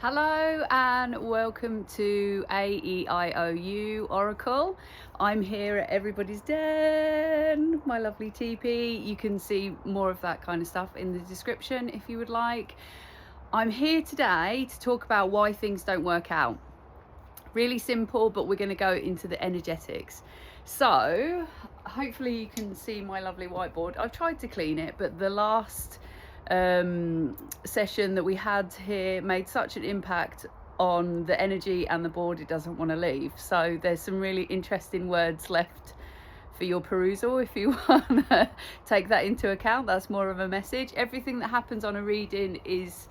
Hello and welcome to AEIOU Oracle. I'm here at Everybody's Den, my lovely teepee. You can see more of that kind of stuff in the description if you would like. I'm here today to talk about why things don't work out. Really simple, but we're going to go into the energetics. So hopefully you can see my lovely whiteboard. I've tried to clean it, but the last session that we had here made such an impact on the energy and the board, it doesn't want to leave. So there's some really interesting words left for your perusal if you want to take that into account. That's more of a message. Everything that happens on a reading is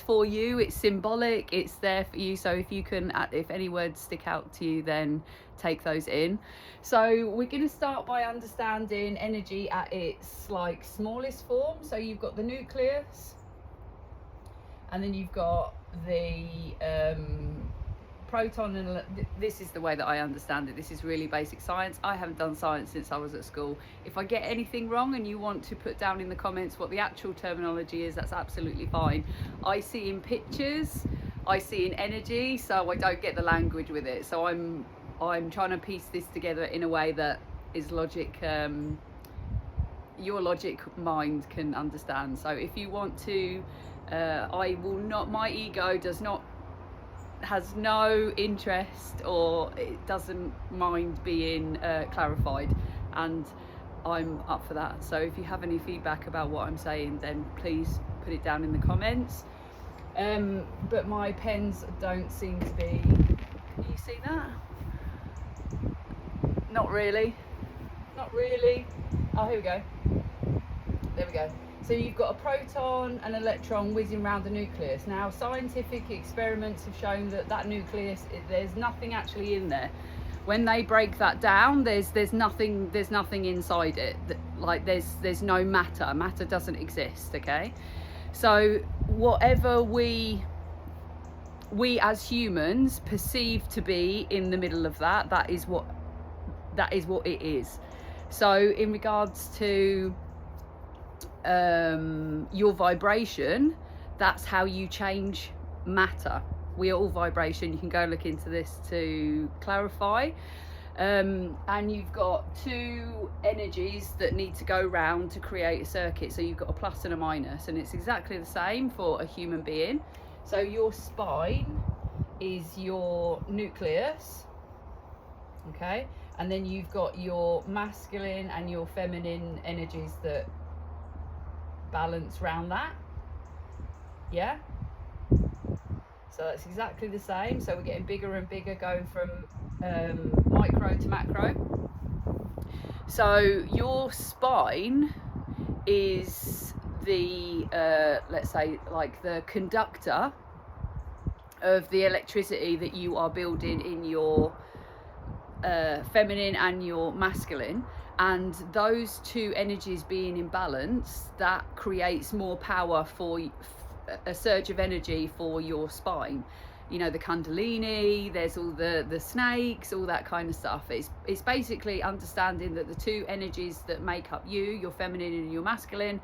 for you. It's symbolic, it's there for you. So if any words stick out to you, then take those in. So we're going to start by understanding energy at its smallest form. So you've got the nucleus, and then you've got the proton, and this is the way that I understand it. This is really basic science. I haven't done science since I was at school. If I get anything wrong and you want to put down in the comments what the actual terminology is, that's absolutely fine. I see in pictures, I see in energy, so I don't get the language with it. So I'm trying to piece this together in a way that is logic, your logic mind can understand. So if you want to, I will not, my ego has no interest, or it doesn't mind being clarified, and I'm up for that. So if you have any feedback about what I'm saying, then please put it down in the comments. But my pens don't seem to be, can you see that? Not really. Oh, here we go. There we go. So you've got a proton and electron whizzing around the nucleus. Now, scientific experiments have shown that nucleus, there's nothing actually in there. When they break that down, there's nothing inside it. There's no matter. Matter doesn't exist. Okay. So whatever we as humans perceive to be in the middle of that is what it is. So in regards to your vibration, that's how you change matter. We are all vibration. You can go look into this to clarify. And you've got two energies that need to go round to create a circuit. So you've got a plus and a minus, and it's exactly the same for a human being. So your spine is your nucleus, okay, and then you've got your masculine and your feminine energies that balance round that. Yeah, so that's exactly the same. So we're getting bigger and bigger, going from micro to macro. So your spine is the let's say the conductor of the electricity that you are building in your feminine and your masculine. And those two energies being in balance, that creates more power for a surge of energy for your spine. You know, the kundalini, there's all the snakes, all that kind of stuff. It's basically understanding that the two energies that make up you, your feminine and your masculine,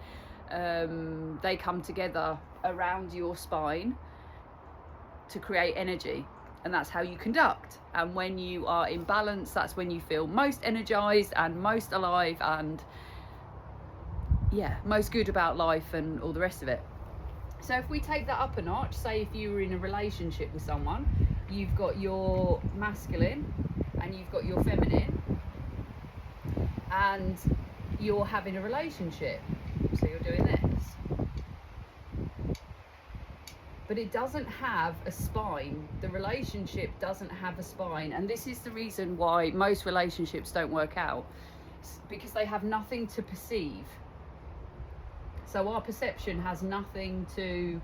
they come together around your spine to create energy. And that's how you conduct. And when you are in balance, that's when you feel most energized and most alive and most good about life and all the rest of it. So if we take that up a notch, say if you were in a relationship with someone, you've got your masculine and you've got your feminine, and you're having a relationship. So you're doing this. But it doesn't have a spine. The relationship doesn't have a spine. And this is the reason why most relationships don't work out, because they have nothing to perceive. So our perception has nothing to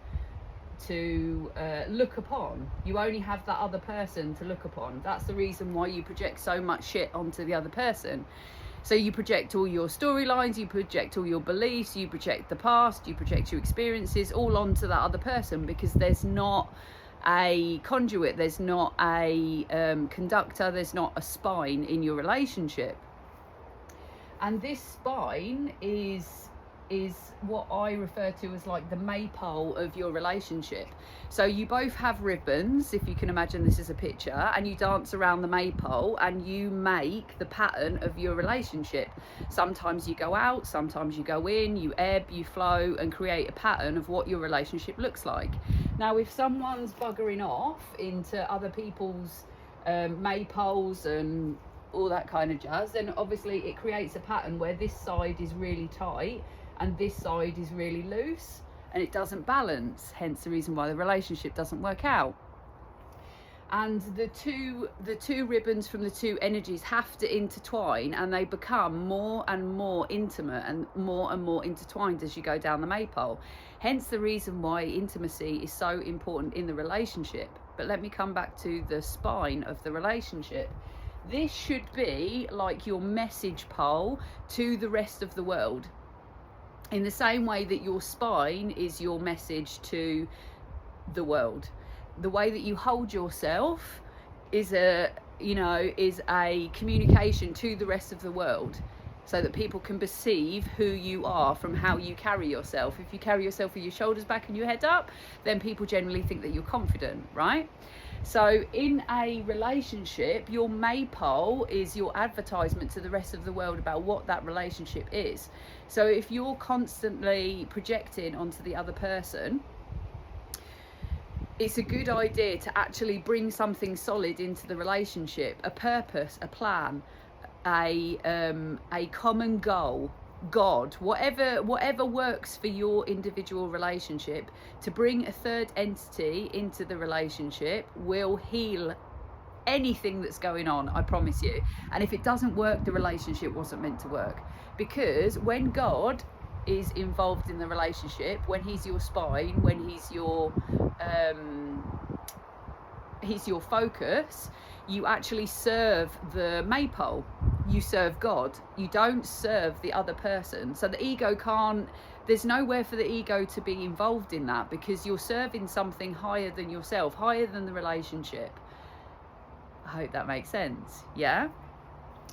look upon. You only have that other person to look upon. That's the reason why you project so much shit onto the other person. So you project all your storylines, you project all your beliefs, you project the past, you project your experiences all onto that other person, because there's not a conduit, there's not a conductor, there's not a spine in your relationship. And this spine is is what I refer to as like the maypole of your relationship. So you both have ribbons, if you can imagine this as a picture, and you dance around the maypole and you make the pattern of your relationship. Sometimes you go out, sometimes you go in, you ebb, you flow, and create a pattern of what your relationship looks like. Now, if someone's buggering off into other people's maypoles and all that kind of jazz, then obviously it creates a pattern where this side is really tight and this side is really loose, and it doesn't balance, hence the reason why the relationship doesn't work out. And the two ribbons from the two energies have to intertwine, and they become more and more intimate and more intertwined as you go down the maypole. Hence the reason why intimacy is so important in the relationship. But let me come back to the spine of the relationship. This should be like your message pole to the rest of the world. In the same way that your spine is your message to the world. The way that you hold yourself is a communication to the rest of the world, so that people can perceive who you are from how you carry yourself. If you carry yourself with your shoulders back and your head up, then people generally think that you're confident, right? So in a relationship, your maypole is your advertisement to the rest of the world about what that relationship is. So if you're constantly projecting onto the other person, it's a good idea to actually bring something solid into the relationship, a purpose, a plan, a common goal, God, whatever works for your individual relationship. To bring a third entity into the relationship will heal anything that's going on, I promise you. And if it doesn't work, the relationship wasn't meant to work. Because when God is involved in the relationship, when he's your spine, when he's your focus, you actually serve the maypole. You serve God. You don't serve the other person. So the ego there's nowhere for the ego to be involved in that, because you're serving something higher than yourself, higher than the relationship. I hope that makes sense. Yeah.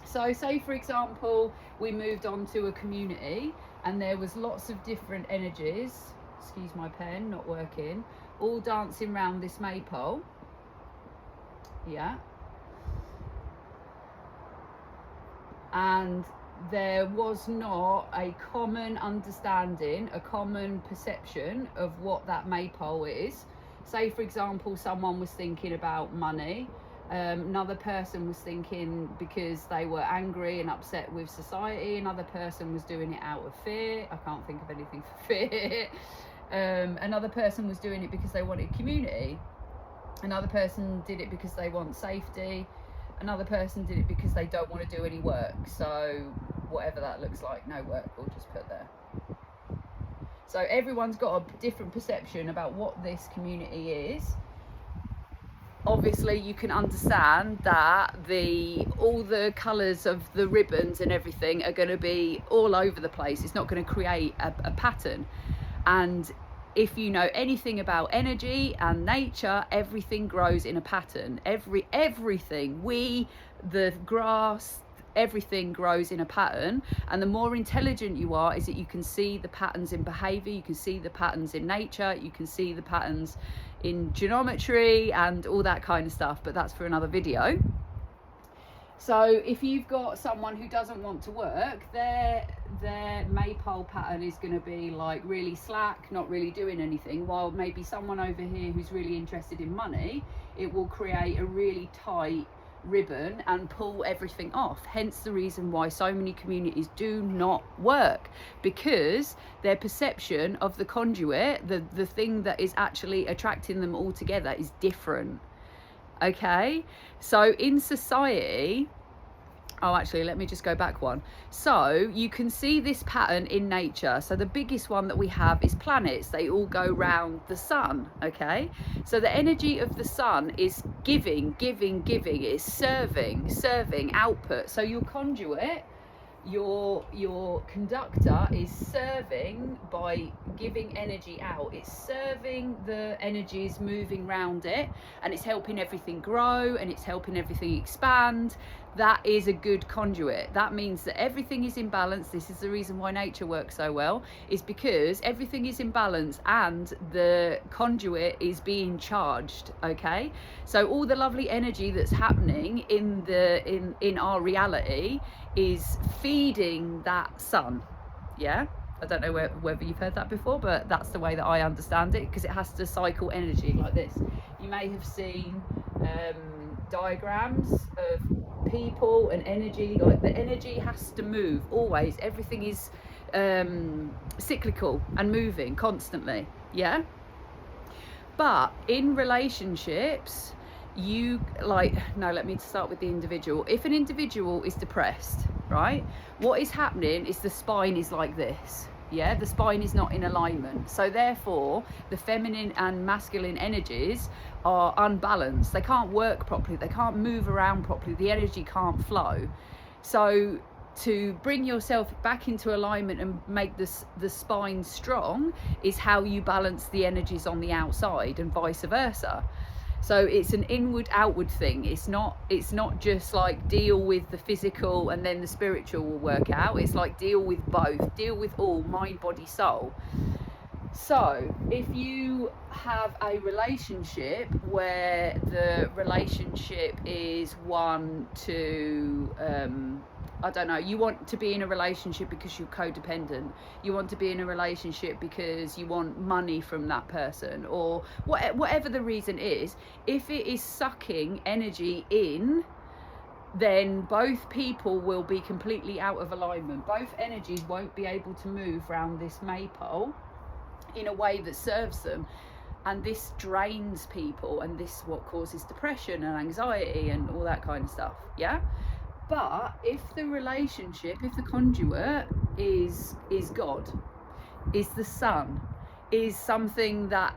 So say for example, we moved on to a community and there was lots of different energies, excuse my pen, not working, all dancing around this maypole. Yeah. And there was not a common understanding, a common perception of what that maypole is. Say for example, someone was thinking about money, another person was thinking because they were angry and upset with society, another person was doing it out of fear. I can't think of anything for fear. Another person was doing it because they wanted community. Another person did it because they want safety. Another person did it because they don't want to do any work. So whatever that looks like, no work, we'll just put there. So everyone's got a different perception about what this community is. Obviously you can understand that all the colours of the ribbons and everything are going to be all over the place. It's not going to create a pattern. And if you know anything about energy and nature, everything grows in a pattern. Everything, the grass, everything grows in a pattern. And the more intelligent you are, is that you can see the patterns in behavior, you can see the patterns in nature, you can see the patterns in geometry and all that kind of stuff, but that's for another video. So if you've got someone who doesn't want to work, their maypole pattern is going to be like really slack, not really doing anything, while maybe someone over here who's really interested in money, it will create a really tight ribbon and pull everything off. Hence the reason why so many communities do not work, because their perception of the conduit, the thing that is actually attracting them all together, is different. Okay, so in society, actually let me just go back one. So you can see this pattern in nature. So the biggest one that we have is planets. They all go round the sun. Okay, so the energy of the sun is giving, it's serving output. So your conduit, your conductor is serving by giving energy out. It's serving the energies moving around it, and it's helping everything grow and it's helping everything expand. that is a good conduit. That means that everything is in balance. This is the reason why nature works so well, is because everything is in balance and the conduit is being charged. Okay, so all the lovely energy that's happening in our reality is feeding that sun. Yeah, I don't know whether you've heard that before, but that's the way that I understand it, because it has to cycle energy like this. You may have seen diagrams of people and energy. Like, the energy has to move always. Everything is cyclical and moving constantly. Yeah, but in relationships, let me start with the individual. If an individual is depressed, right, what is happening is the spine is like this. Yeah, the spine is not in alignment, so therefore the feminine and masculine energies are unbalanced. They can't work properly, they can't move around properly, the energy can't flow. So to bring yourself back into alignment and make the spine strong is how you balance the energies on the outside, and vice versa. So it's an inward outward thing. It's not just like deal with the physical and then the spiritual will work out. It's like deal with both, deal with all, mind, body, soul. So if you have a relationship where the relationship is one to I don't know, you want to be in a relationship because you're codependent, you want to be in a relationship because you want money from that person, or whatever the reason is, if it is sucking energy in, then both people will be completely out of alignment. Both energies won't be able to move around this maypole in a way that serves them, and this drains people, and this is what causes depression and anxiety and all that kind of stuff. Yeah, but if the relationship, if the conduit is God, is the sun, is something that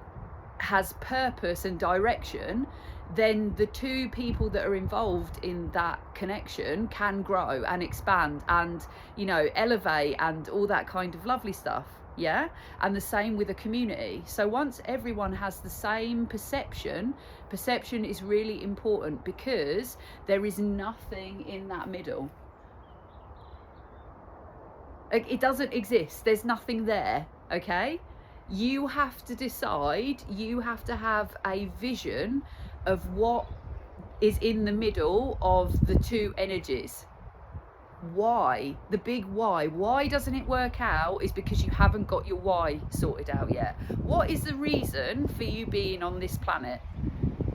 has purpose and direction, then the two people that are involved in that connection can grow and expand and, you know, elevate and all that kind of lovely stuff. Yeah, and the same with a community. So once everyone has the same perception is really important, because there is nothing in that middle. It doesn't exist. There's nothing there. Okay, you have to decide, you have to have a vision of what is in the middle of the two energies. Why? The big why doesn't it work out is because you haven't got your why sorted out yet. What is the reason for you being on this planet?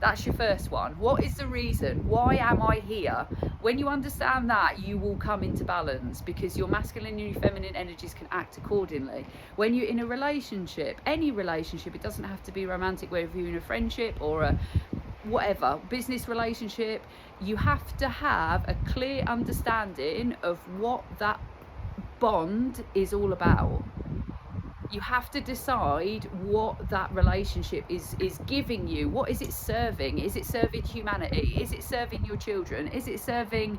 That's your first one. What is the reason? Why am I here? When you understand that, you will come into balance, because your masculine and your feminine energies can act accordingly. When you're in a relationship, any relationship, it doesn't have to be romantic, whether you're in a friendship or a whatever business relationship, you have to have a clear understanding of what that bond is all about. You have to decide what that relationship is giving you. What is it serving? Is it serving humanity? Is it serving your children? Is it serving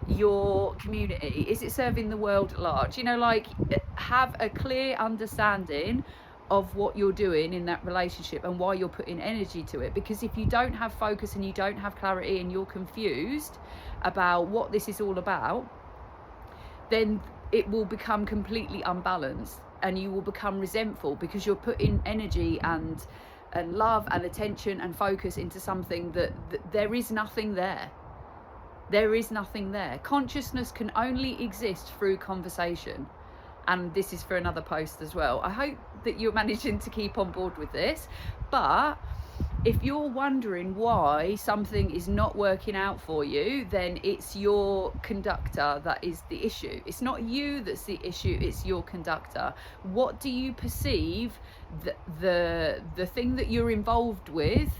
your community? Is it serving the world at large? You know, like, have a clear understanding of what you're doing in that relationship and why you're putting energy to it. Because if you don't have focus and you don't have clarity and you're confused about what this is all about, then it will become completely unbalanced, and you will become resentful because you're putting energy and love and attention and focus into something that there is nothing there. There is nothing there. Consciousness can only exist through conversation. And this is for another post as well. I hope that you're managing to keep on board with this. But if you're wondering why something is not working out for you, then it's your conductor that is the issue. It's not you that's the issue, it's your conductor. What do you perceive the thing that you're involved with,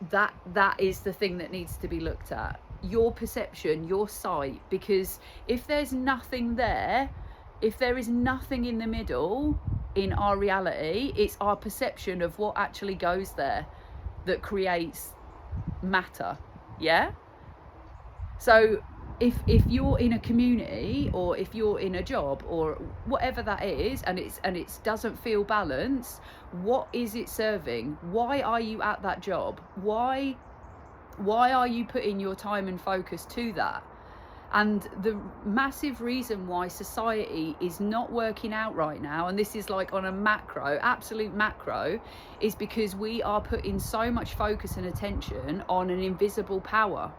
that is the thing that needs to be looked at. Your perception, your sight. Because if there's nothing there, if there is nothing in the middle in our reality, it's our perception of what actually goes there that creates matter. Yeah, so if you're in a community, or if you're in a job or whatever that is, and it doesn't feel balanced, what is it serving? Why are you at that job? Why Why are you putting your time and focus to that? And the massive reason why society is not working out right now, and this is like on a macro, absolute macro, is because we are putting so much focus and attention on an invisible power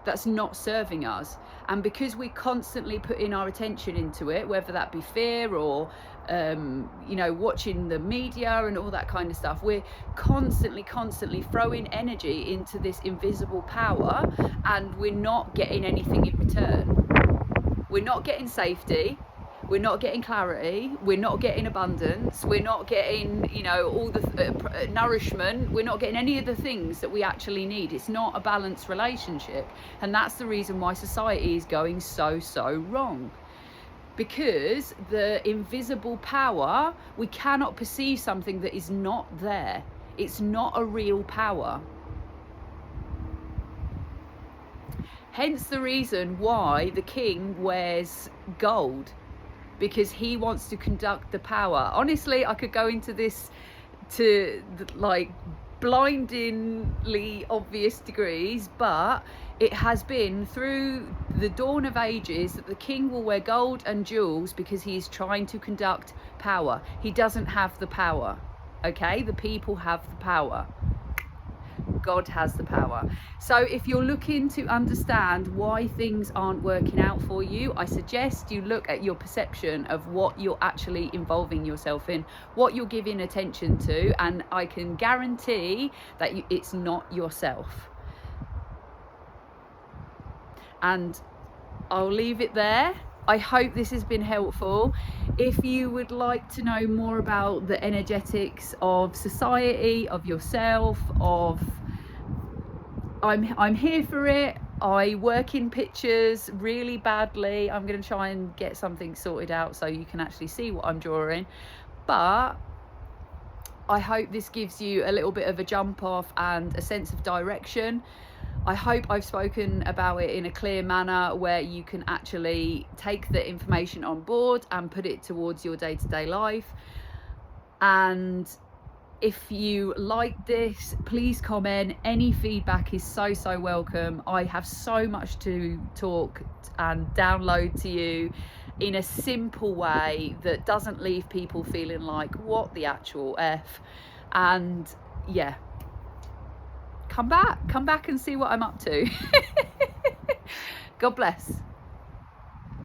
that's not serving us. And because we constantly putting our attention into it, whether that be fear or you know, watching the media and all that kind of stuff, we're constantly throwing energy into this invisible power, and we're not getting anything in return. We're not getting safety, we're not getting clarity, we're not getting abundance, we're not getting, you know, all the nourishment, we're not getting any of the things that we actually need. It's not a balanced relationship, and that's the reason why society is going so wrong. Because the invisible power, we cannot perceive something that is not there. It's not a real power. Hence the reason why the king wears gold, because he wants to conduct the power. Honestly, I could go into this to like blindingly obvious degrees, but it has been through the dawn of ages that the king will wear gold and jewels because he is trying to conduct power. He doesn't have the power, okay? The people have the power. God has the power. So if you're looking to understand why things aren't working out for you, I suggest you look at your perception of what you're actually involving yourself in, what you're giving attention to, and I can guarantee that it's not yourself. And I'll leave it there. I hope this has been helpful. If you would like to know more about the energetics of society, of yourself, of I'm here for it. I work in pictures really badly. I'm going to try and get something sorted out so you can actually see what I'm drawing. But I hope this gives you a little bit of a jump off and a sense of direction. I hope I've spoken about it in a clear manner where you can actually take the information on board and put it towards your day-to-day life. And if you like this, please comment. Any feedback is so welcome. I have so much to talk and download to you in a simple way that doesn't leave people feeling like, what the actual F? And yeah, come back and see what I'm up to. God bless.